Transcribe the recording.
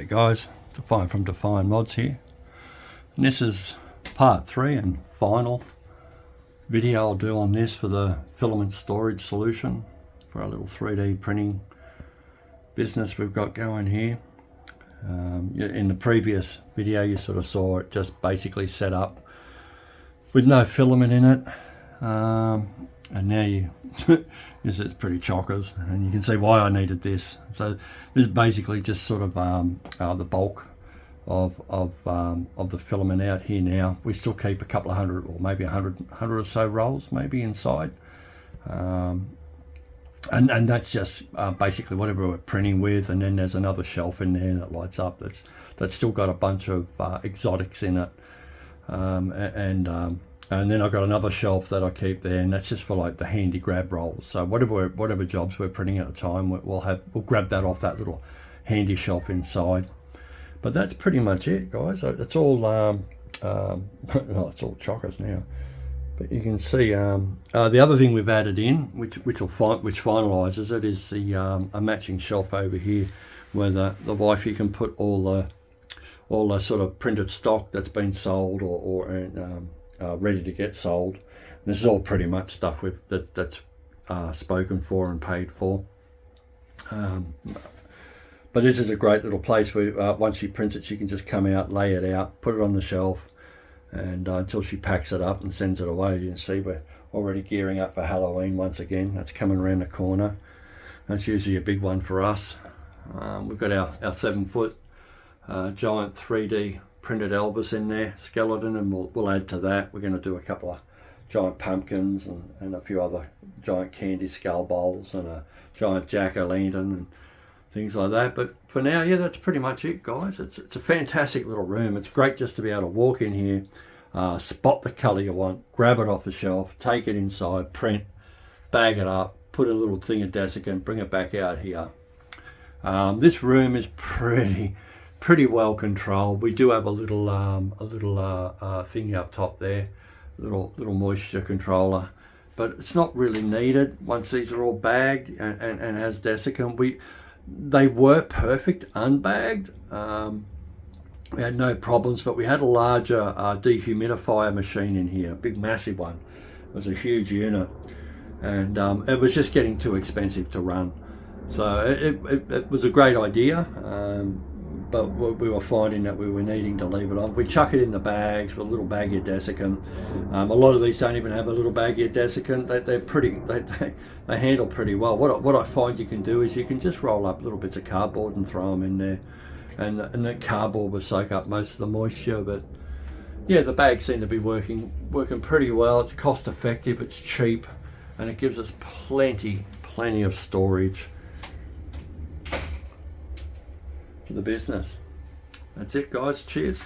Hey guys, Define from Define Mods here. And this is part 3 and final video I'll do on this for the filament storage solution for our little 3D printing business we've got going here. In the previous video you sort of saw it just basically set up with no filament in it, and now you it's pretty chockers, and you can see why I needed this. So this is basically just sort of the bulk of the filament out here now. We still keep a couple of hundred or maybe 100 or so rolls maybe inside, and that's just basically whatever we're printing with. And then there's another shelf in there that lights up that's still got a bunch of exotics in it, and then I've got another shelf that I keep there, and that's just for like the handy grab rolls. So whatever jobs we're printing at the time, we'll grab that off that little handy shelf inside. But that's pretty much it, guys. It's all it's all chockers now. But you can see the other thing we've added in, which finalises it, is the a matching shelf over here, where the wifey can put all the sort of printed stock that's been sold or ready to get sold. And this is all pretty much stuff that's spoken for and paid for. But this is a great little place where once she prints it, she can just come out, lay it out, put it on the shelf, and until she packs it up and sends it away. You can see we're already gearing up for Halloween once again. That's coming around the corner. That's usually a big one for us. We've got our 7-foot giant 3D printed Elvis in there, skeleton, and we'll add to that. We're going to do a couple of giant pumpkins and a few other giant candy skull bowls and a giant jack-o'-lantern and things like that. But for now, yeah, that's pretty much it, guys. It's a fantastic little room. It's great just to be able to walk in here, spot the color you want, grab it off the shelf, take it inside, print, bag it up, put a little thing of desiccant, bring it back out here. This room is pretty well controlled. We do have a little thing up top there, little moisture controller, but it's not really needed once these are all bagged and has desiccant. They were perfect unbagged. We had no problems, but we had a larger dehumidifier machine in here, a big massive one. It was a huge unit, and it was just getting too expensive to run. So it was a great idea, but we were finding that we were needing to leave it on. We chuck it in the bags with a little baggie of desiccant. A lot of these don't even have a little baggie of desiccant. They handle pretty well. What I find you can do is you can just roll up little bits of cardboard and throw them in there, and that cardboard will soak up most of the moisture. But yeah, the bags seem to be working pretty well. It's cost effective, it's cheap, and it gives us plenty of storage for the business. That's it, guys. Cheers.